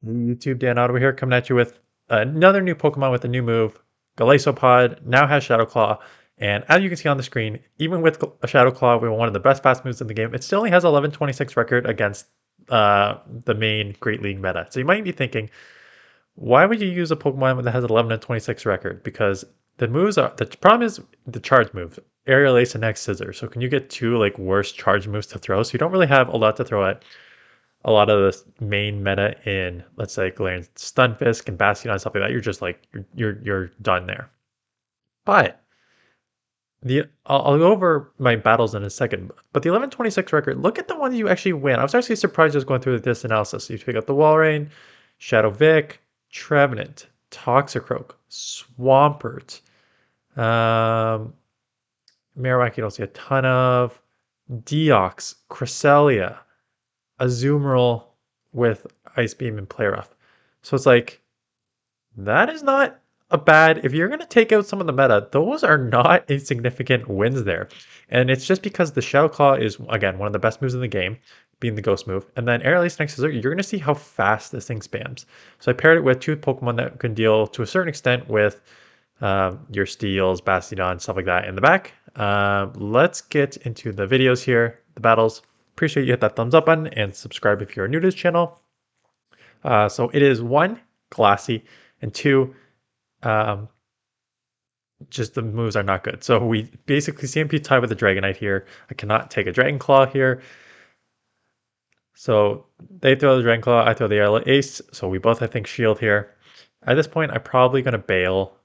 YouTube Dan over here coming at you with another new Pokemon with a new move. Golisopod now has Shadow Claw, and as you can see on the screen, even with a Shadow Claw, we one of the best fast moves in the game. It still only has 11-26 record against the main Great League meta. So you might be thinking, why would you use a Pokemon that has 11 and 26 record? Because the problem is the charge move, Aerial Ace and X Scissors. So can you get two like worse charge moves to throw? So you don't really have a lot to throw at a lot of the main meta in, let's say, Galarian Stunfisk and Bastion and stuff like that. You're just like you're done there. But I'll go over my battles in a second. But the 11-26 record, look at the ones you actually win. I was actually surprised just going through this analysis. You pick up the Walrein, Shadow Vic, Trevenant, Toxicroak, Swampert, um, Marowak. You don't see a ton of Deox, Cresselia, Azumarill with Ice Beam and Play Rough. So it's like, that is not a bad, if you're going to take out some of the meta, those are not insignificant wins there. And it's just because the Shadow Claw is, again, one of the best moves in the game, being the Ghost move. And then Aerial Ace next to you're going to see how fast this thing spams. So I paired it with two Pokemon that can deal to a certain extent with your Steels, Bastiodon, stuff like that in the back. Let's get into the videos here, the battles. Appreciate you hit that thumbs up button and subscribe if you're new to this channel. So it is one, Glassy, and two, just the moves are not good. So we basically CMP tie with the Dragonite here. I cannot take a Dragon Claw here. So they throw the Dragon Claw, I throw the Aerial Ace. So we both, I think, shield here. At this point, I'm probably going to bail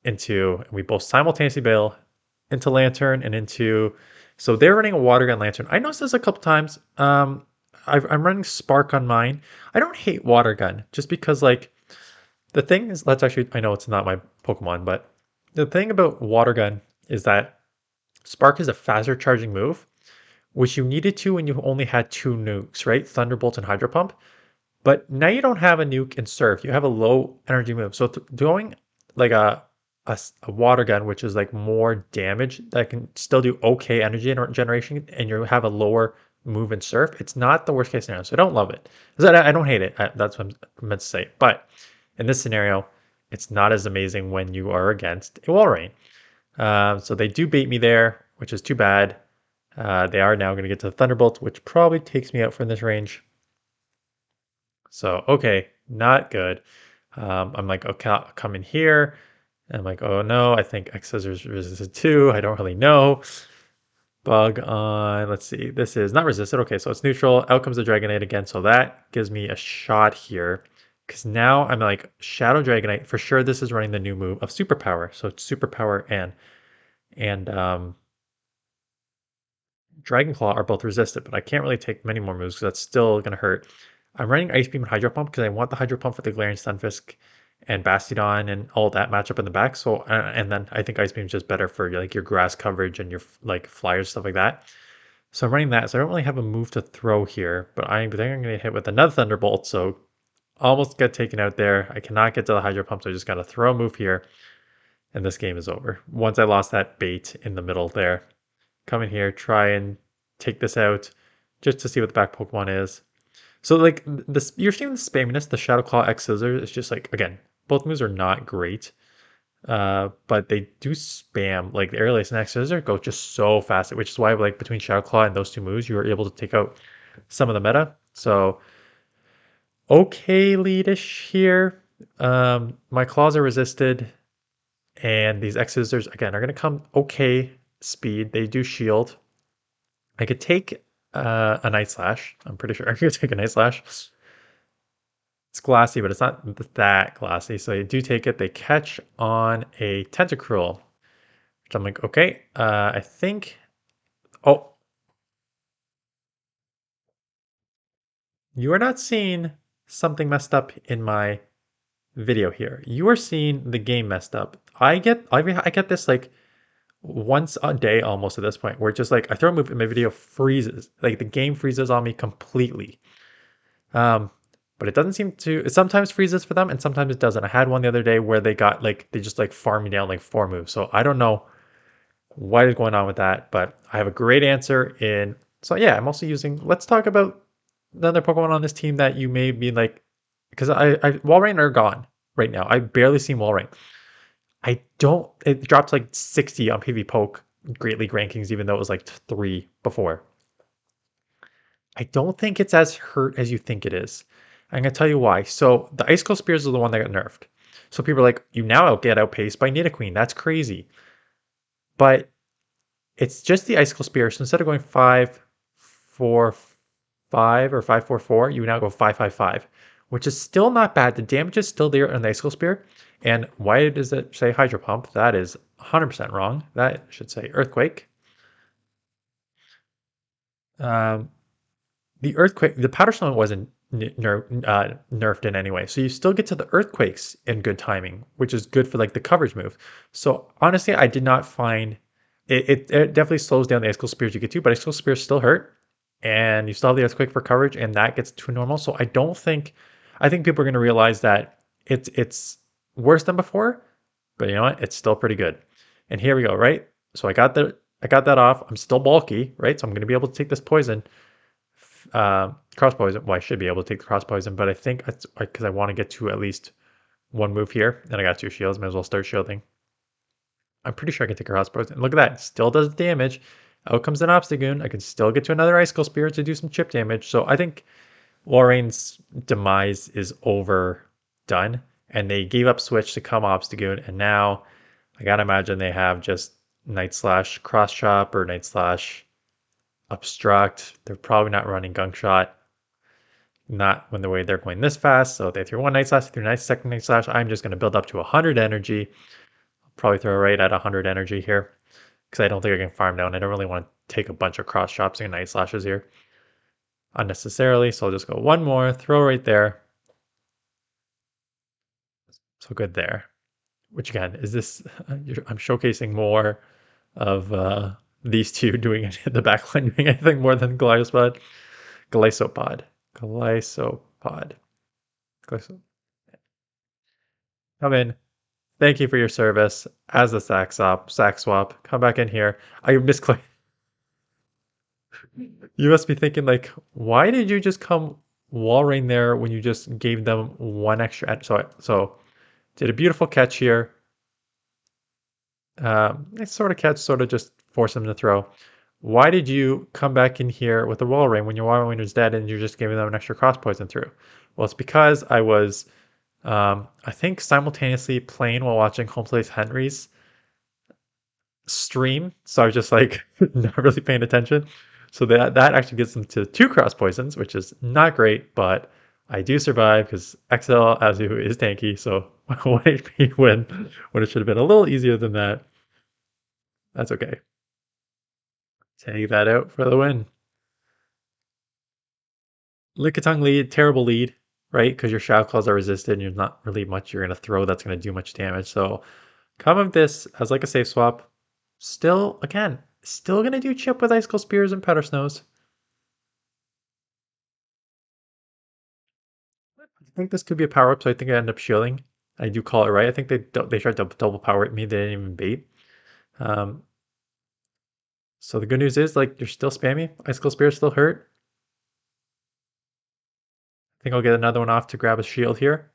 into, we both simultaneously bail into Lanturn and into, so they're running a Water Gun Lanturn. I noticed this a couple times. I'm running Spark on mine. I don't hate Water Gun just because, like, the thing is, let's actually, I know it's not my Pokemon, but the thing about Water Gun is that Spark is a faster charging move, which you needed to when you only had two nukes, right? Thunderbolt and Hydro Pump. But now you don't have a nuke and Surf. You have a low energy move. So doing like a water gun, which is like more damage that can still do okay energy generation, and you have a lower move and Surf, it's not the worst case scenario. So I don't love it. I don't hate it. That's what I'm meant to say. But in this scenario, it's not as amazing when you are against a Walrein. So they do bait me there, which is too bad. They are now going to get to the Thunderbolt, which probably takes me out from this range. So, okay, not good. I'm like, okay, I'll come in here. And I'm like, oh no, I think X Scissors resisted too. I don't really know. Bug on, let's see. This is not resisted. Okay, so it's neutral. Out comes the Dragonite again. So that gives me a shot here. Because now I'm like, Shadow Dragonite, for sure this is running the new move of Superpower. So it's Superpower and Dragon Claw are both resisted, but I can't really take many more moves because that's still going to hurt. I'm running Ice Beam and Hydro Pump because I want the Hydro Pump for the Galarian Stunfisk and Bastiodon and all that matchup in the back. So and then I think Ice Beam is just better for like your grass coverage and your like flyers, stuff like that. So I'm running that. So I don't really have a move to throw here, but I think I'm going to hit with another Thunderbolt. So almost get taken out there. I cannot get to the Hydro Pump, so I just got to throw a move here. And this game is over. Once I lost that bait in the middle there. Come in here, try and take this out just to see what the back Pokemon is. So like this, you're seeing the spamminess, the Shadow Claw X Scissors. It's just like, again, both moves are not great. But they do spam, like the Aerial Ace and X Scissors go just so fast, which is why like between Shadow Claw and those two moves, you were able to take out some of the meta. So okay leadish here. My claws are resisted, and these X Scissors again are gonna come okay speed. They do shield. I could take a Night Slash. I'm pretty sure I could take a Night Slash. It's glassy, but it's not that glassy. So I do take it. They catch on a Tentacruel, which I'm like, okay. I think. Oh, you are not seeing something messed up in my video here. You are seeing the game messed up. I get this like once a day almost at this point, where it's just like I throw a move and my video freezes. Like the game freezes on me completely. But it doesn't seem to, it sometimes freezes for them and sometimes it doesn't. I had one the other day where they got like, they just like farmed me down like 4 moves. So I don't know what is going on with that, but I have a great answer in. So yeah, I'm also using, let's talk about the other Pokemon on this team that you may be like, because I Walrein are gone right now. I barely seen Walrein. I don't. It dropped like 60 on PV Poke Great League rankings, even though it was like 3 before. I don't think it's as hurt as you think it is. I'm gonna tell you why. So the Icicle Spears is the one that got nerfed. So people are like, you now get outpaced by Nidoqueen. That's crazy. But it's just the Icicle Spear. So instead of going 5-4-5 or 5-4-4, you now go 5-5-5, which is still not bad. The damage is still there on the Icicle Spear. And why does it say Hydro Pump? That is 100% wrong. That should say Earthquake. Um, the Earthquake, the Powder Stone wasn't nerfed in anyway. So you still get to the Earthquakes in good timing, which is good for like the coverage move. So honestly, I did not find it definitely slows down the Icicle Spears you get to, but Icicle Spears still hurt. And you still have the Earthquake for coverage, and that gets to normal. So I think people are gonna realize that it's worse than before, but you know what? It's still pretty good. And here we go, right? So I got that off. I'm still bulky, right? So I'm gonna be able to take this poison. Cross poison. Well, I should be able to take the cross poison, but I think it's because I want to get to at least one move here. And I got 2 shields. Might as well start shielding. I'm pretty sure I can take a cross poison. Look at that. Still does damage. Out comes an Obstagoon. I can still get to another Icicle Spear to do some chip damage. So I think Walrein's demise is overdone. And they gave up Switch to come Obstagoon. And now I gotta imagine they have just Night Slash Cross Chop or Night Slash Obstruct. They're probably not running Gunk Shot. Not when the way they're going this fast. So they threw 1 Night Slash, they threw a nice second Night Slash. I'm just going to build up to 100 energy. I'll probably throw right at 100 energy here because I don't think I can farm down. I don't really want to take a bunch of cross chops and Night Slashes here unnecessarily. So I'll just go 1 more, throw right there. So good there. Which again, is this, I'm showcasing more of these two doing it in the backline, doing anything more than Golisopod. Golisopod. Golisopod. Golisopod. Come in. Thank you for your service as a sack swap. Come back in here. I misclicked. You must be thinking like, why did you just come Walrein there when you just gave them 1 extra? So did a beautiful catch here. Nice sort of catch, sort of just force them to throw. Why did you come back in here with the Walrein when your Walrein was dead and you're just giving them an extra cross poison through? Well, it's because I was, I think, simultaneously playing while watching Home Place Henry's stream, so I was just like not really paying attention. So that actually gets them to 2 cross poisons, which is not great, but I do survive because XL Azu is tanky, so 1 HP win when it should have been a little easier than that. That's okay. Take that out for the win. Lickitung lead, terrible lead, right? Because your Shadow Claws are resisted and there's not really much you're going to throw that's going to do much damage. So come of this as like a safe swap. Still, again, still going to do chip with Icicle Spears and Powder Snows. I think this could be a power up, so I think I end up shielding. I do call it right. I think they tried to double power at me. They didn't even bait. Um, so the good news is like you're still spammy. Icicle Spear still hurt. I think I'll get another one off to grab a shield here.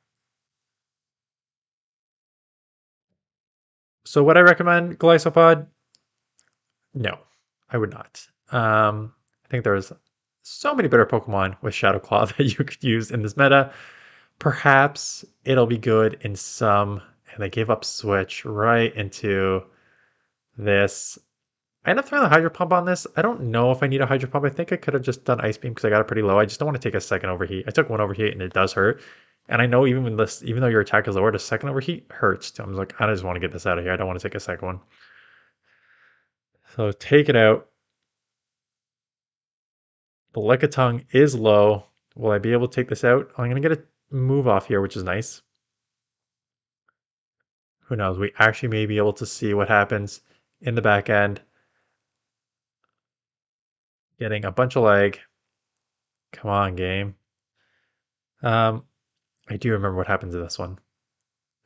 So would I recommend Golisopod? No, I would not. I think there's so many better Pokemon with Shadow Claw that you could use in this meta. Perhaps it'll be good in some, and they gave up Switch right into this. I end up throwing a Hydro Pump on this. I don't know if I need a Hydro Pump. I think I could have just done Ice Beam because I got it pretty low. I just don't want to take a second overheat. I took 1 overheat and it does hurt. And I know even when this, even though your attack is lowered, a second overheat hurts. I'm like, I just want to get this out of here. I don't want to take a second one. So take it out. The Lickitung is low. Will I be able to take this out? I'm going to get a move off here, which is nice. Who knows? We actually may be able to see what happens in the back end. Getting a bunch of lag. Come on, game. I do remember what happens in this one.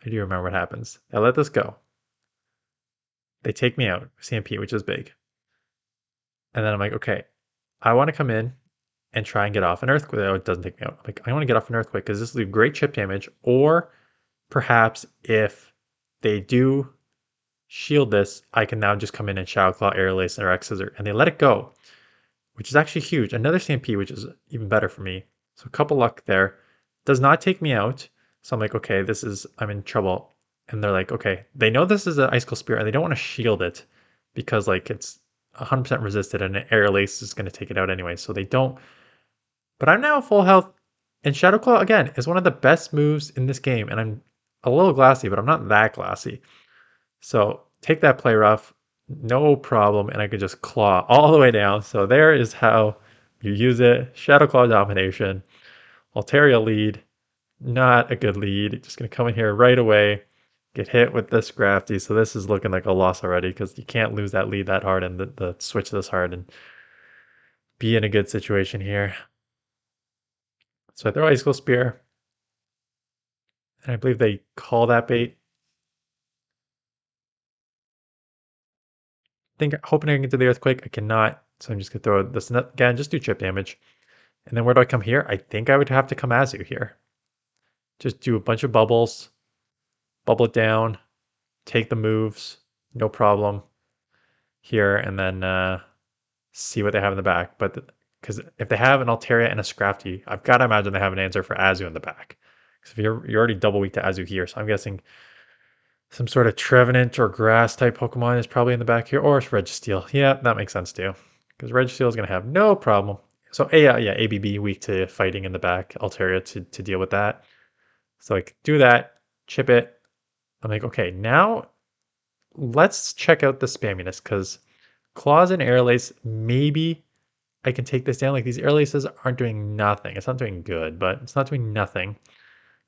I do remember what happens. I let this go. They take me out, CMP, which is big. And then I'm like, okay, I want to come in and try and get off an Earthquake. Oh, it doesn't take me out. Like, I want to get off an Earthquake because this will do great chip damage. Or perhaps if they do shield this, I can now just come in and Shadow Claw, Aerial Ace, or X Scissor, and they let it go, which is actually huge. Another CMP, which is even better for me. So a couple luck there. Does not take me out. So I'm like, okay, I'm in trouble. And they're like, okay, they know this is an Icicle Spear and they don't want to shield it because like it's 100% resisted and an Aerial Ace is going to take it out anyway. So they don't. But I'm now full health. And Shadow Claw, again, is one of the best moves in this game. And I'm a little glassy, but I'm not that glassy. So take that play rough, no problem, and I could just claw all the way down. So there is how you use it. Shadow Claw domination. Altaria lead, not a good lead. Just gonna come in here right away, get hit with this Grafty. So this is looking like a loss already because you can't lose that lead that hard and the switch this hard and be in a good situation here. So I throw Icicle Spear, and I believe they call that bait. Hoping I can get to the Earthquake. I cannot, so I'm just gonna throw this again, just do chip damage. And then where do I come here? I think I would have to come Azu here. Just do a bunch of bubbles, bubble it down, take the moves, no problem here, and then see what they have in the back. But because if they have an Altaria and a Scrafty, I've got to imagine they have an answer for Azu in the back. Because if you're already double weak to Azu here, so I'm guessing some sort of Trevenant or Grass type Pokemon is probably in the back here, or Registeel. Yeah, that makes sense too. Because Registeel is going to have no problem. So yeah, ABB weak to fighting in the back, Altaria to deal with that. So I could do that, chip it. I'm like, okay, now let's check out the spamminess because Claws and Air Lace, maybe I can take this down. Like these Air Laces aren't doing nothing. It's not doing good, but it's not doing nothing.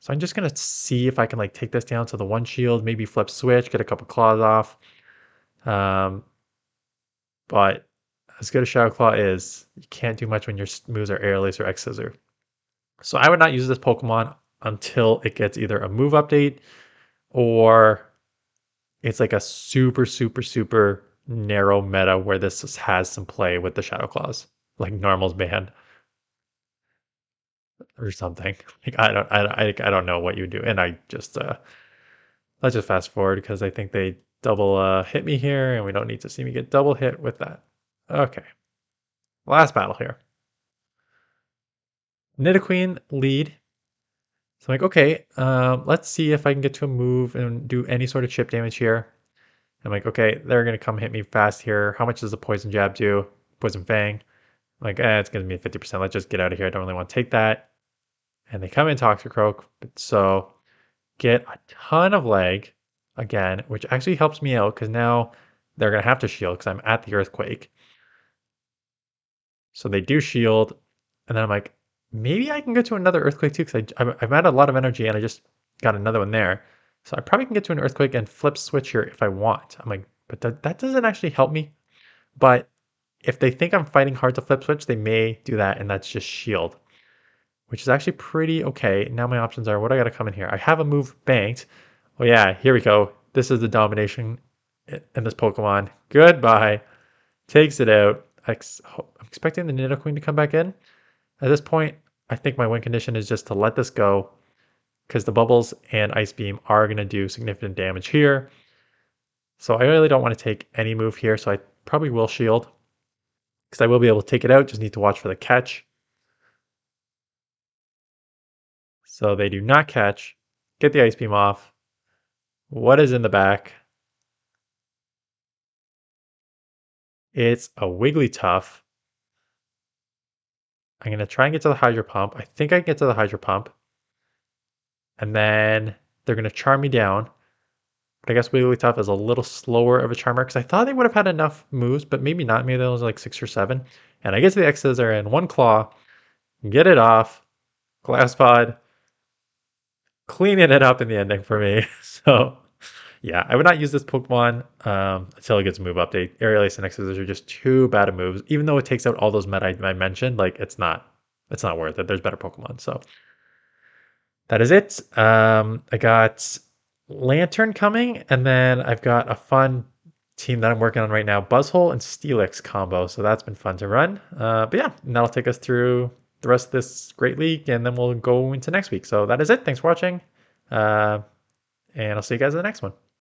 So I'm just gonna see if I can like take this down to the one shield, maybe flip switch, get a couple claws off. But as good as Shadow Claw is, you can't do much when your moves are Air Lace or X Scissor. So I would not use this Pokemon until it gets either a move update or it's like a super narrow meta where this has some play with the Shadow Claws, like Normal's banned or something. Like I don't know what you do, and I just let's just fast forward because I think they double hit me here, and we don't need to see me get double hit with that. Okay, last battle here. Nidoqueen lead. So I'm like, okay, let's see if I can get to a move and do any sort of chip damage here. I'm like, okay, they're gonna come hit me fast here. How much does the poison jab do? Poison fang. I'm like, it's gonna be 50%. Let's just get out of here. I don't really want to take that. And they come in Toxicroak, so get a ton of leg again, which actually helps me out because now they're gonna have to shield because I'm at the Earthquake. So they do shield, and then I'm like, maybe I can get to another Earthquake too because I've had a lot of energy and I just got another one there. So I probably can get to an Earthquake and flip switch here if I want. I'm like, but that doesn't actually help me. But if they think I'm fighting hard to flip switch, they may do that, and that's just shield, which is actually pretty okay. Now my options are, what I got to come in here? I have a move banked. Oh yeah, here we go. This is the domination in this Pokemon. Goodbye. Takes it out. I'm expecting the Nidoqueen to come back in. At this point, I think my win condition is just to let this go because the Bubbles and Ice Beam are going to do significant damage here. So I really don't want to take any move here, so I probably will shield because I will be able to take it out. Just need to watch for the catch. So they do not catch. Get the Ice Beam off. What is in the back? It's a Wigglytuff. I'm going to try and get to the Hydro Pump. I think I can get to the Hydro Pump. And then they're going to charm me down. But I guess Wigglytuff is a little slower of a charmer because I thought they would have had enough moves, but maybe not. Maybe there was like 6 or 7. And I get to the X Scissor and one claw, get it off, Glass Pod, cleaning it up in the ending for me. So yeah, I would not use this Pokemon until it gets a move update. Aerial Ace and X Scissors are just too bad of moves. Even though it takes out all those meta I mentioned, like it's not worth it. There's better Pokemon. So that is it. I got Lanturn coming, and then I've got a fun team that I'm working on right now, Buzzhole and Steelix combo. So that's been fun to run. But yeah, and that'll take us through the rest of this great league, and then we'll go into next week. So that is it. Thanks for watching, and I'll see you guys in the next one.